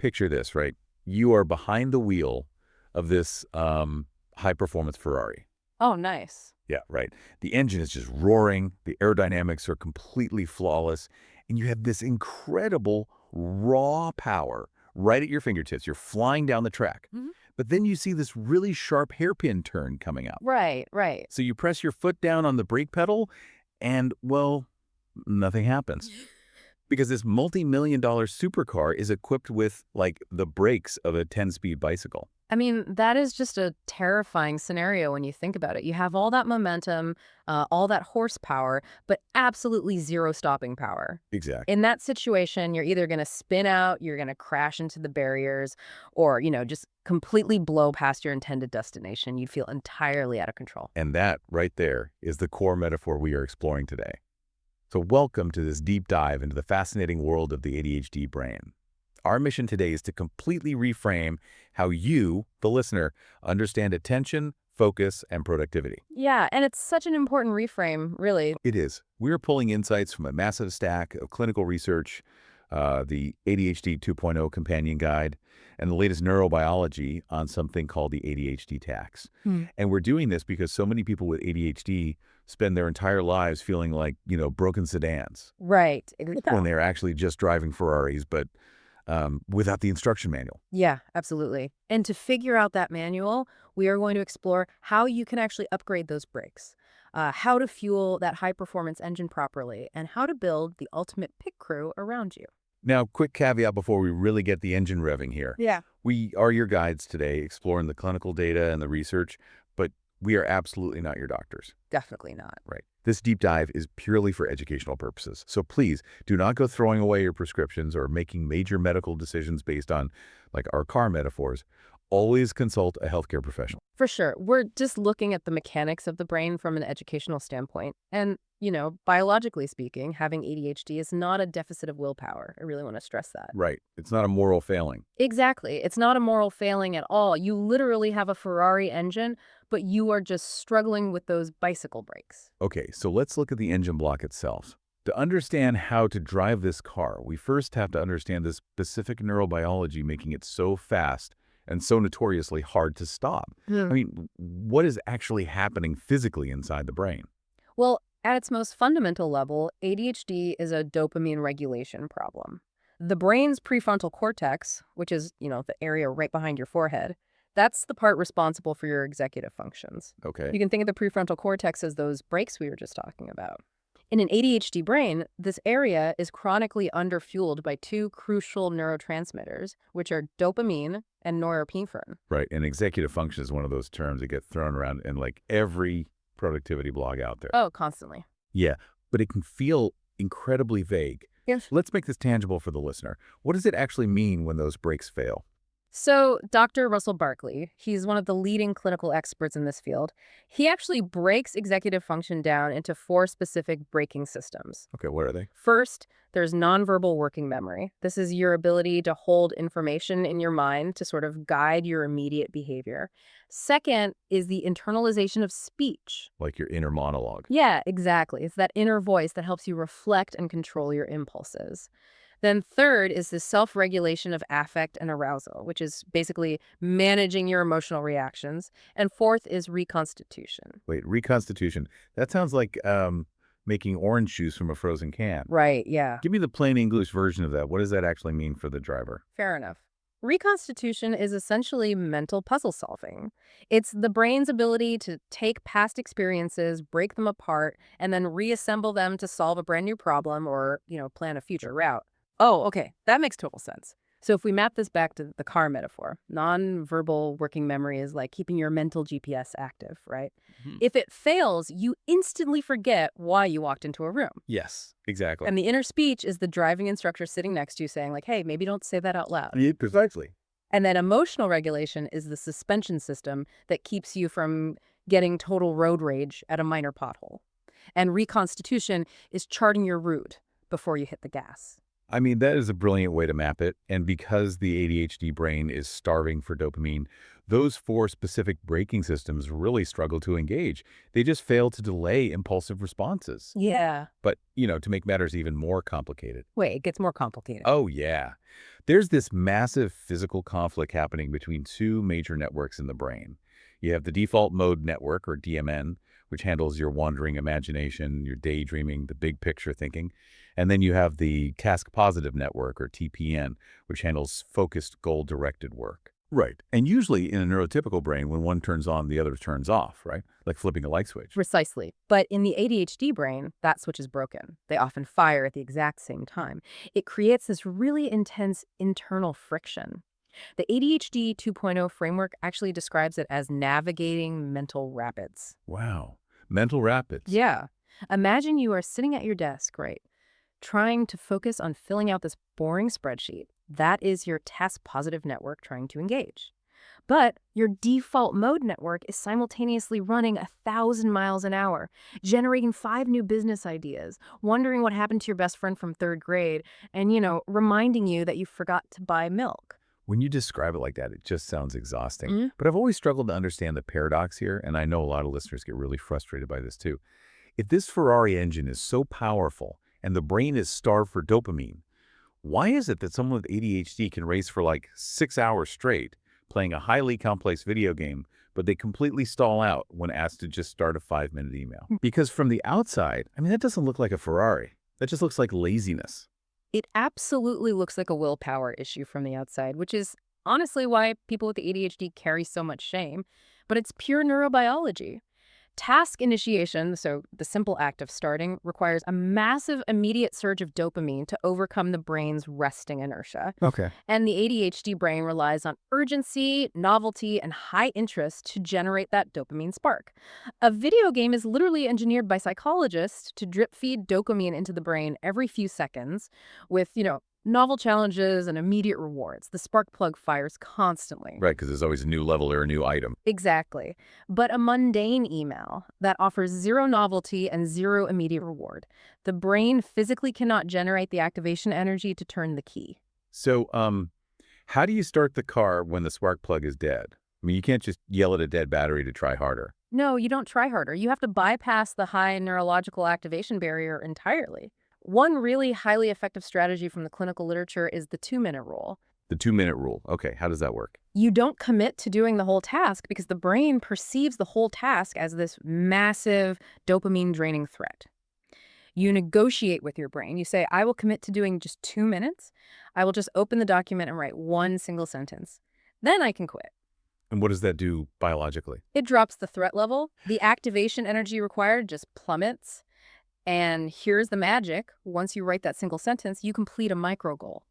picture this, right? You are behind the wheel of this high-performance Ferrari. Oh, nice. Yeah, right. The engine is just roaring. The aerodynamics are completely flawless. And you have this incredible raw power right at your fingertips. You're flying down the track. Mhm. But then you see this really sharp hairpin turn coming up. Right, right. So you press your foot down on the brake pedal and, well, nothing happens. Because this multi-million-dollar supercar is equipped with, like, the brakes of a 10-speed bicycle. I mean, that is just a terrifying scenario when you think about it. You have all that momentum, all that horsepower, but absolutely zero stopping power. Exactly. In that situation, you're either going to spin out, you're going to crash into the barriers, or, just completely blow past your intended destination. You'd feel entirely out of control. And that, right there, is the core metaphor we are exploring today. So welcome to this deep dive into the fascinating world of the ADHD brain. Our mission today is to completely reframe how you, the listener, understand attention, focus, and productivity. Yeah, and it's such an important reframe, really. It is. We're pulling insights from a massive stack of clinical research, the ADHD 2.0 companion guide, and the latest neurobiology on something called the ADHD tax. Hmm. And we're doing this because so many people with ADHD spend their entire lives feeling like, broken sedans Right. when they're actually just driving Ferraris, but without the instruction manual. Yeah, absolutely. And to figure out that manual, we are going to explore how you can actually upgrade those brakes, how to fuel that high-performance engine properly, and how to build the ultimate pit crew around you. Now, quick caveat before we really get the engine revving here. Yeah. We are your guides today, exploring the clinical data and the research, but we are absolutely not your doctors. Definitely not. Right. This deep dive is purely for educational purposes. So please do not go throwing away your prescriptions or making major medical decisions based on, like, our car metaphors. Always consult a healthcare professional. For sure. We're just looking at the mechanics of the brain from an educational standpoint. And, biologically speaking, having ADHD is not a deficit of willpower. I really want to stress that. Right. It's not a moral failing. Exactly. It's not a moral failing at all. You literally have a Ferrari engine, but you are just struggling with those bicycle brakes. Okay, so let's look at the engine block itself. To understand how to drive this car, we first have to understand the specific neurobiology making it so fast and so notoriously hard to stop. I mean, what is actually happening physically inside the brain? Well, at its most fundamental level, ADHD is a dopamine regulation problem. The brain's prefrontal cortex, which is, the area right behind your forehead, that's the part responsible for your executive functions. Okay. You can think of the prefrontal cortex as those brakes we were just talking about. In an ADHD brain, this area is chronically underfueled by two crucial neurotransmitters, which are dopamine and norepinephrine. Right, and executive function is one of those terms that get thrown around in, like, every productivity blog out there. Oh, constantly. Yeah, but it can feel incredibly vague. Yes. Let's make this tangible for the listener. What does it actually mean when those brakes fail? So, Dr. Russell Barkley, he's one of the leading clinical experts in this field. He actually breaks executive function down into four specific braking systems. Okay, what are they? First, there's nonverbal working memory. This is your ability to hold information in your mind to sort of guide your immediate behavior. Second is the internalization of speech. Like your inner monologue. Yeah, exactly. It's that inner voice that helps you reflect and control your impulses. Then third is the self-regulation of affect and arousal, which is basically managing your emotional reactions. And fourth is reconstitution. Wait, reconstitution. That sounds like making orange juice from a frozen can. Right, yeah. Give me the plain English version of that. What does that actually mean for the driver? Fair enough. Reconstitution is essentially mental puzzle solving. It's the brain's ability to take past experiences, break them apart, and then reassemble them to solve a brand new problem or, plan a future route. Oh, okay. That makes total sense. So if we map this back to the car metaphor, nonverbal working memory is like keeping your mental GPS active, right? Mhm. If it fails, you instantly forget why you walked into a room. Yes, exactly. And the inner speech is the driving instructor sitting next to you saying like, hey, maybe don't say that out loud. Yeah, precisely. And then emotional regulation is the suspension system that keeps you from getting total road rage at a minor pothole. And reconstitution is charting your route before you hit the gas. I mean, that is a brilliant way to map it. And because the ADHD brain is starving for dopamine, those four specific braking systems really struggle to engage. They just fail to delay impulsive responses. Yeah. But, to make matters even more complicated. Wait, it gets more complicated. Oh, yeah. There's this massive physical conflict happening between two major networks in the brain. You have the default mode network, or DMN, which handles your wandering imagination, your daydreaming, the big picture thinking. And then you have the task positive network, or TPN, which handles focused, goal-directed work. Right. And usually in a neurotypical brain, when one turns on, the other turns off, right? Like flipping a light switch. Precisely. But in the ADHD brain, that switch is broken. They often fire at the exact same time. It creates this really intense internal friction. The ADHD 2.0 framework actually describes it as navigating mental rapids. Wow. Mental rapids. Yeah. Imagine you are sitting at your desk, right, trying to focus on filling out this boring spreadsheet. That is your task positive network trying to engage. But your default mode network is simultaneously running 1,000 miles an hour, generating 5 new business ideas, wondering what happened to your best friend from 3rd grade, and, reminding you that you forgot to buy milk. When you describe it like that, it just sounds exhausting. Mm. But I've always struggled to understand the paradox here, and I know a lot of listeners get really frustrated by this too. If this Ferrari engine is so powerful and the brain is starved for dopamine, why is it that someone with ADHD can race for like 6 hours straight, playing a highly complex video game, but they completely stall out when asked to just start a 5-minute email? Because from the outside, I mean, that doesn't look like a Ferrari. That just looks like laziness. It absolutely looks like a willpower issue from the outside, which is honestly why people with ADHD carry so much shame. But it's pure neurobiology. Task initiation, so the simple act of starting, requires a massive immediate surge of dopamine to overcome the brain's resting inertia. Okay. And the ADHD brain relies on urgency, novelty, and high interest to generate that dopamine spark. A video game is literally engineered by psychologists to drip feed dopamine into the brain every few seconds with, novel challenges and immediate rewards. The spark plug fires constantly. Right, because there's always a new level or a new item. Exactly. But a mundane email that offers zero novelty and zero immediate reward. The brain physically cannot generate the activation energy to turn the key. So, how do you start the car when the spark plug is dead? I mean, you can't just yell at a dead battery to try harder. No, you don't try harder. You have to bypass the high neurological activation barrier entirely. One really highly effective strategy from the clinical literature is the 2-minute rule. The 2-minute rule. Okay, how does that work? You don't commit to doing the whole task because the brain perceives the whole task as this massive dopamine-draining threat. You negotiate with your brain. You say, I will commit to doing just 2 minutes. I will just open the document and write one single sentence. Then I can quit. And what does that do biologically? It drops the threat level. The activation energy required just plummets. And here's the magic. Once you write that single sentence, you complete a micro goal.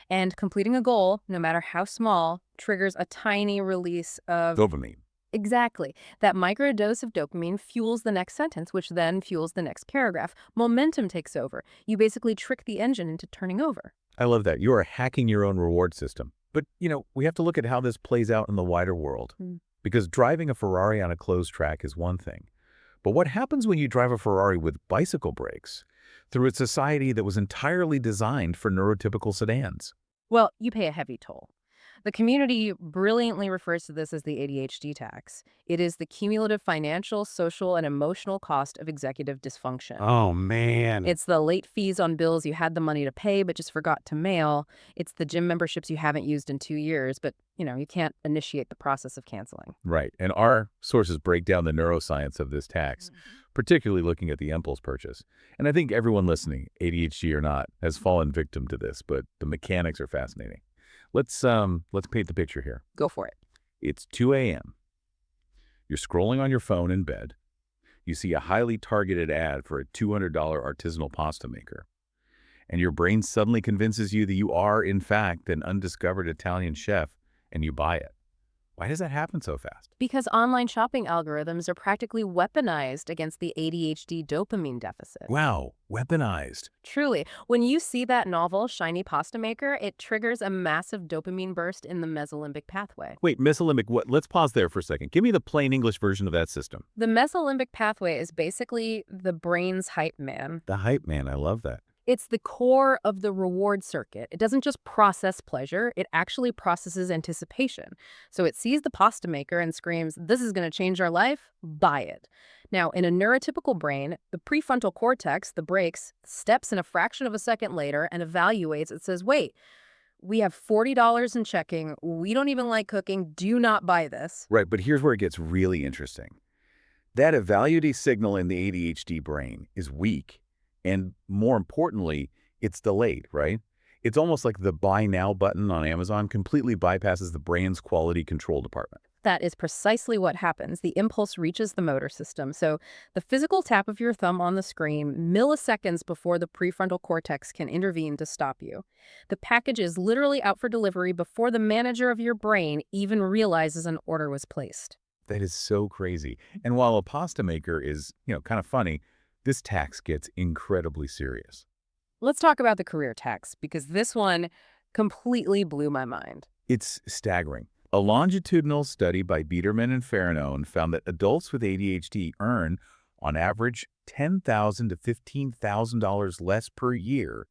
And completing a goal, no matter how small, triggers a tiny release of... Dopamine. Exactly. That microdose of dopamine fuels the next sentence, which then fuels the next paragraph. Momentum takes over. You basically trick the engine into turning over. I love that. You are hacking your own reward system. But, we have to look at how this plays out in the wider world. Because driving a Ferrari on a closed track is one thing. But what happens when you drive a Ferrari with bicycle brakes through a society that was entirely designed for neurotypical sedans? Well, you pay a heavy toll. The community brilliantly refers to this as the ADHD tax. It is the cumulative financial, social, and emotional cost of executive dysfunction. Oh, man. It's the late fees on bills you had the money to pay but just forgot to mail. It's the gym memberships you haven't used in 2 years, but, you can't initiate the process of canceling. Right. And our sources break down the neuroscience of this tax, particularly looking at the impulse purchase. And I think everyone listening, ADHD or not, has fallen victim to this, but the mechanics are fascinating. Let's paint the picture here. Go for it. It's 2 a.m. You're scrolling on your phone in bed. You see a highly targeted ad for a $200 artisanal pasta maker. And your brain suddenly convinces you that you are, in fact, an undiscovered Italian chef, and you buy it. Why does that happen so fast? Because online shopping algorithms are practically weaponized against the ADHD dopamine deficit. Wow, weaponized. Truly, when you see that novel, shiny pasta maker, it triggers a massive dopamine burst in the mesolimbic pathway. Wait, mesolimbic, what? Let's pause there for a second. Give me the plain English version of that system. The mesolimbic pathway is basically the brain's hype man. The hype man, I love that. It's the core of the reward circuit. It doesn't just process pleasure, it actually processes anticipation. So it sees the pasta maker and screams, "This is going to change our life, buy it." Now, in a neurotypical brain, the prefrontal cortex, the brakes, steps in a fraction of a second later and evaluates. It says, "Wait, we have $40 in checking. We don't even like cooking. Do not buy this." Right, but here's where it gets really interesting. That evaluative signal in the ADHD brain is weak, and more importantly, it's delayed, right? It's almost like the buy now button on Amazon completely bypasses the brain's quality control department. That is precisely what happens. The impulse reaches the motor system. So the physical tap of your thumb on the screen milliseconds before the prefrontal cortex can intervene to stop you. The package is literally out for delivery before the manager of your brain even realizes an order was placed. That is so crazy. And while a pasta maker is, kind of funny, this tax gets incredibly serious. Let's talk about the career tax because this one completely blew my mind. It's staggering. A longitudinal study by Biederman and Farino found that adults with ADHD earn, on average, $10,000 to $15,000 less per year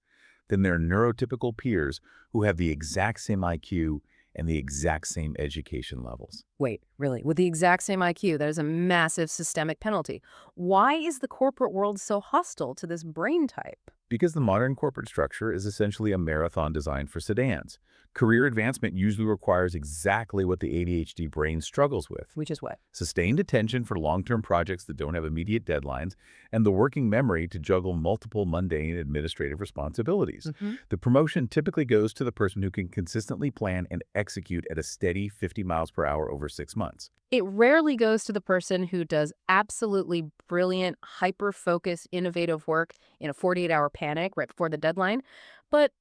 than their neurotypical peers who have the exact same IQ and the exact same education levels. Wait, really? With the exact same IQ, there's a massive systemic penalty. Why is the corporate world so hostile to this brain type? Because the modern corporate structure is essentially a marathon designed for sedans. Career advancement usually requires exactly what the ADHD brain struggles with: Which is what? sustained attention for long-term projects that don't have immediate deadlines, and the working memory to juggle multiple mundane administrative responsibilities. The promotion typically goes to the person who can consistently plan and execute at a steady 50 miles per hour over 6 months. It rarely goes to the person who does absolutely brilliant, hyper-focused, innovative work in a 48-hour panic right before the deadline, but,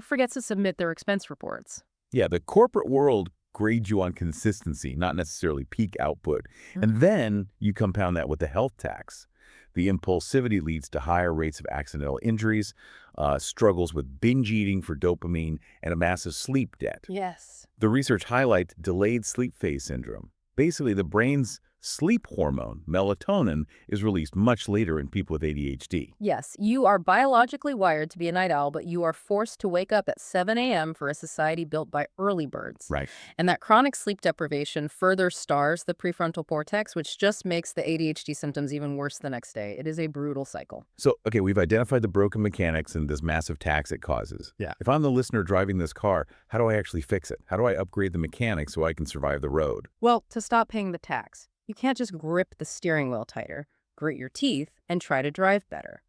forgets to submit their expense reports. Yeah, the corporate world grades you on consistency, not necessarily peak output. And then you compound that with the health tax. The impulsivity leads to higher rates of accidental injuries, struggles with binge eating for dopamine, and a massive sleep debt. Yes. The research highlights delayed sleep phase syndrome. Basically, the brain's sleep hormone, melatonin, is released much later in people with ADHD. Yes, you are biologically wired to be a night owl, but you are forced to wake up at 7 a.m. for a society built by early birds. Right. And that chronic sleep deprivation further stars the prefrontal cortex, which just makes the ADHD symptoms even worse the next day. It is a brutal cycle. So, okay, we've identified the broken mechanics and this massive tax it causes. Yeah. If I'm the listener driving this car, how do I actually fix it? How do I upgrade the mechanics so I can survive the road? Well, to stop paying the tax, you can't just grip the steering wheel tighter, grit your teeth, and try to drive better.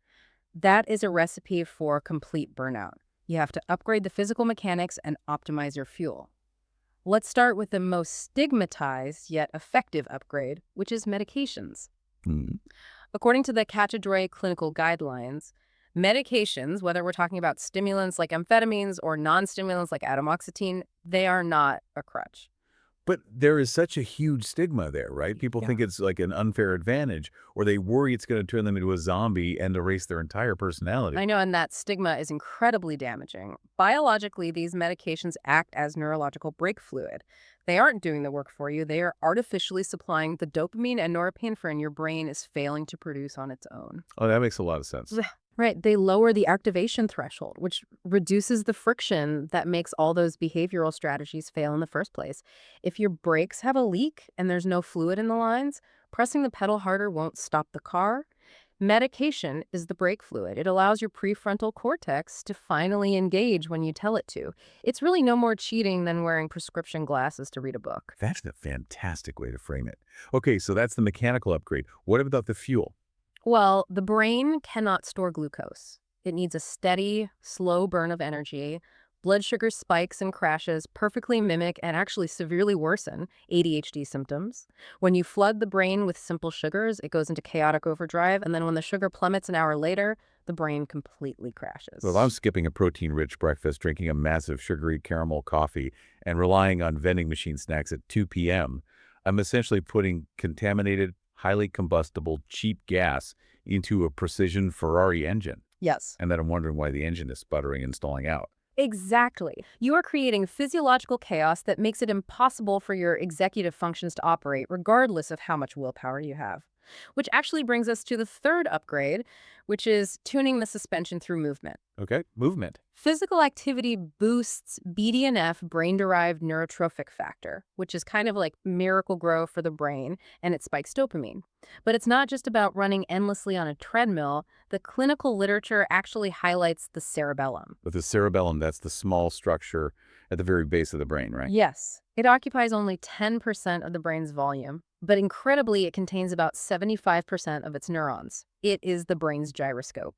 That is a recipe for complete burnout. You have to upgrade the physical mechanics and optimize your fuel. Let's start with the most stigmatized yet effective upgrade, which is medications. Hmm. According to the Category Clinical Guidelines, medications, whether we're talking about stimulants like amphetamines or non-stimulants like atomoxetine, they are not a crutch. But there is such a huge stigma there, right? People think it's like an unfair advantage, or they worry it's going to turn them into a zombie and erase their entire personality. I know, and that stigma is incredibly damaging. Biologically, these medications act as neurological brake fluid. They aren't doing the work for you. They are artificially supplying the dopamine and norepinephrine your brain is failing to produce on its own. Oh, that makes a lot of sense. Right. They lower the activation threshold, which reduces the friction that makes all those behavioral strategies fail in the first place. If your brakes have a leak and there's no fluid in the lines, pressing the pedal harder won't stop the car. Medication is the brake fluid. It allows your prefrontal cortex to finally engage when you tell it to. It's really no more cheating than wearing prescription glasses to read a book. That's a fantastic way to frame it. Okay, so that's the mechanical upgrade. What about the fuel? Well, the brain cannot store glucose. It needs a steady, slow burn of energy. Blood sugar spikes and crashes perfectly mimic and actually severely worsen ADHD symptoms. When you flood the brain with simple sugars, it goes into chaotic overdrive, and then when the sugar plummets an hour later, the brain completely crashes. Well, I'm skipping a protein-rich breakfast, drinking a massive sugary caramel coffee, and relying on vending machine snacks at 2 p.m. I'm essentially putting contaminated, highly combustible, cheap gas into a precision Ferrari engine. Yes. And then I'm wondering why the engine is sputtering and stalling out. Exactly. You are creating physiological chaos that makes it impossible for your executive functions to operate, regardless of how much willpower you have. which actually brings us to the third upgrade, which is tuning the suspension through movement. Okay, movement. Physical activity boosts BDNF, brain-derived neurotrophic factor, which is kind of like miracle grow for the brain, and it spikes dopamine. But it's not just about running endlessly on a treadmill. The clinical literature actually highlights the cerebellum. But the cerebellum, that's the small structure at the very base of the brain, right? Yes, it occupies only 10% of the brain's volume, but incredibly, it contains about 75% of its neurons. It is the brain's gyroscope.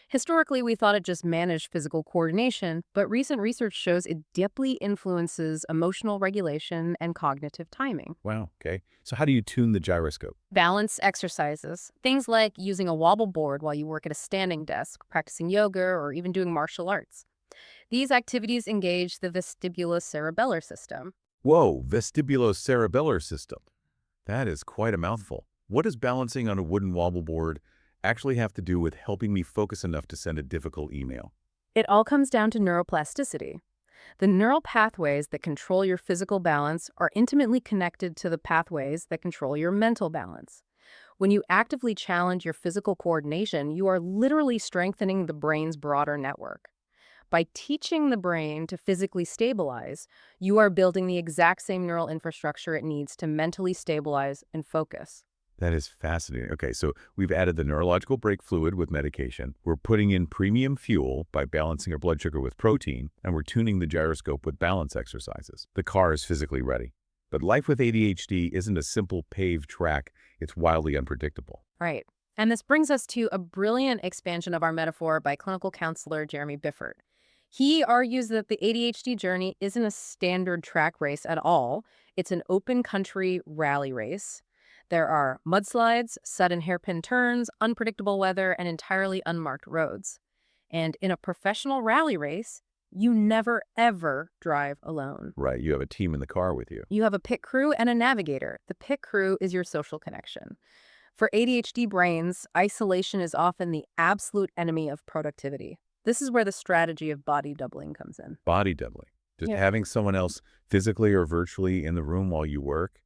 Historically, we thought it just managed physical coordination, but recent research shows it deeply influences emotional regulation and cognitive timing. Wow, okay. So how do you tune the gyroscope? Balance exercises, things like using a wobble board while you work at a standing desk, practicing yoga, or even doing martial arts. These activities engage the vestibulocerebellar system. Whoa, vestibulocerebellar system. That is quite a mouthful. What does balancing on a wooden wobble board actually have to do with helping me focus enough to send a difficult email? It all comes down to neuroplasticity. The neural pathways that control your physical balance are intimately connected to the pathways that control your mental balance. When you actively challenge your physical coordination, you are literally strengthening the brain's broader network. By teaching the brain to physically stabilize, you are building the exact same neural infrastructure it needs to mentally stabilize and focus. That is fascinating. Okay, so we've added the neurological brake fluid with medication. We're putting in premium fuel by balancing our blood sugar with protein, and we're tuning the gyroscope with balance exercises. The car is physically ready. But life with ADHD isn't a simple paved track. It's wildly unpredictable. Right. And this brings us to a brilliant expansion of our metaphor by clinical counselor Jeremy Bifford. He argues that the ADHD journey isn't a standard track race at all. It's an open country rally race. There are mudslides, sudden hairpin turns, unpredictable weather, and entirely unmarked roads. And in a professional rally race, you never, ever drive alone. Right, you have a team in the car with you. You have a pit crew and a navigator. The pit crew is your social connection. For ADHD brains, isolation is often the absolute enemy of productivity. This is where the strategy of body doubling comes in. Body doubling. Just Yeah. having someone else physically or virtually in the room while you work.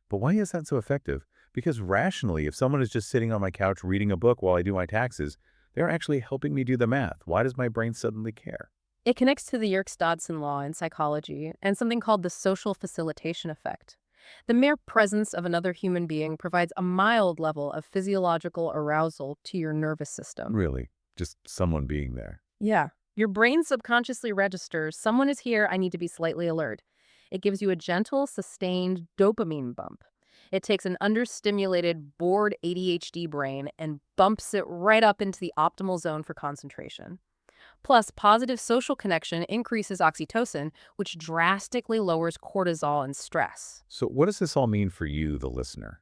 But why is that so effective? Because rationally, if someone is just sitting on my couch reading a book while I do my taxes, they're actually helping me do the math. Why does my brain suddenly care? It connects to the Yerkes-Dodson law in psychology and something called the social facilitation effect. The mere presence of another human being provides a mild level of physiological arousal to your nervous system. Really, just someone being there. Yeah. Your brain subconsciously registers, someone is here, I need to be slightly alert. It gives you a gentle, sustained dopamine bump. It takes an understimulated, bored ADHD brain and bumps it right up into the optimal zone for concentration. Plus, positive social connection increases oxytocin, which drastically lowers cortisol and stress. So what does this all mean for you, the listener?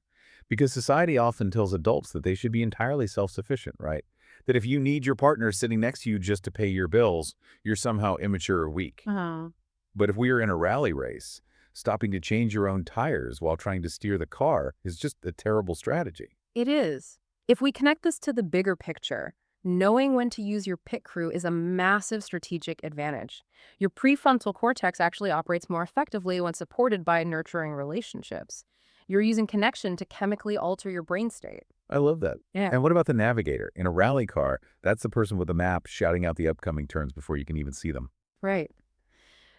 Because society often tells adults that they should be entirely self-sufficient, right? That if you need your partner sitting next to you just to pay your bills, you're somehow immature or weak. Oh. But if we are in a rally race, stopping to change your own tires while trying to steer the car is just a terrible strategy. It is. If we connect this to the bigger picture, knowing when to use your pit crew is a massive strategic advantage. Your prefrontal cortex actually operates more effectively when supported by nurturing relationships. You're using connection to chemically alter your brain state. I love that. Yeah. And what about the navigator? In a rally car, that's the person with the map shouting out the upcoming turns before you can even see them. Right.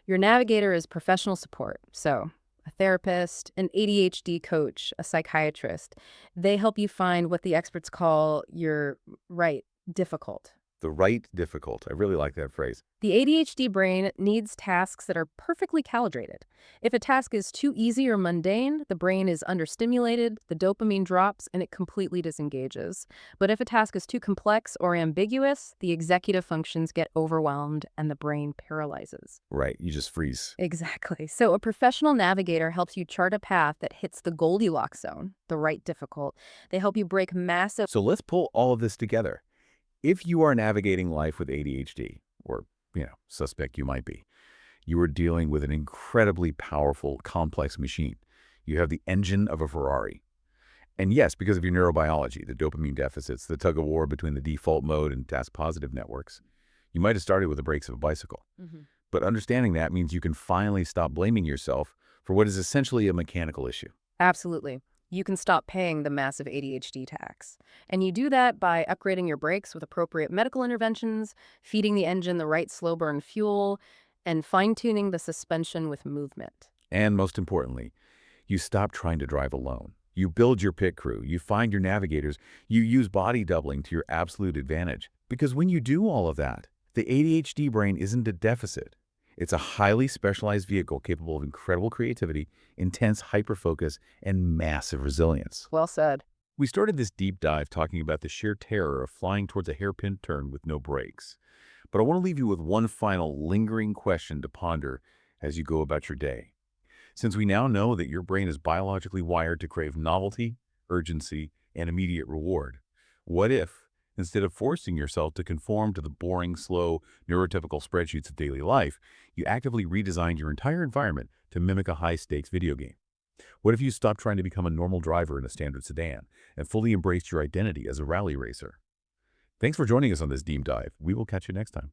Your navigator is professional support. So, a therapist, an ADHD coach, a psychiatrist. They help you find what the experts call your right difficult. The right difficult. I really like that phrase. The ADHD brain needs tasks that are perfectly calibrated. If a task is too easy or mundane, the brain is understimulated, the dopamine drops, and it completely disengages. But if a task is too complex or ambiguous, the executive functions get overwhelmed and the brain paralyzes. Right, you just freeze. Exactly. So a professional navigator helps you chart a path that hits the Goldilocks zone, the right difficult. They help you break massive. So let's pull all of this together. If you are navigating life with ADHD, or, suspect you might be, you are dealing with an incredibly powerful, complex machine. You have the engine of a Ferrari. And yes, because of your neurobiology, the dopamine deficits, the tug of war between the default mode and task-positive networks, you might have started with the brakes of a bicycle. Mhm. But understanding that means you can finally stop blaming yourself for what is essentially a mechanical issue. Absolutely. You can stop paying the massive ADHD tax. And you do that by upgrading your brakes with appropriate medical interventions, feeding the engine the right slow burn fuel, and fine tuning the suspension with movement. And most importantly, you stop trying to drive alone. You build your pit crew, you find your navigators, you use body doubling to your absolute advantage. Because when you do all of that, the ADHD brain isn't a deficit. It's a highly specialized vehicle capable of incredible creativity, intense hyperfocus, and massive resilience. Well said. We started this deep dive talking about the sheer terror of flying towards a hairpin turn with no brakes. But I want to leave you with one final lingering question to ponder as you go about your day. Since we now know that your brain is biologically wired to crave novelty, urgency, and immediate reward, what if, instead of forcing yourself to conform to the boring, slow, neurotypical spreadsheets of daily life, you actively redesigned your entire environment to mimic a high-stakes video game? What if you stopped trying to become a normal driver in a standard sedan and fully embraced your identity as a rally racer? Thanks for joining us on this deep dive. We will catch you next time.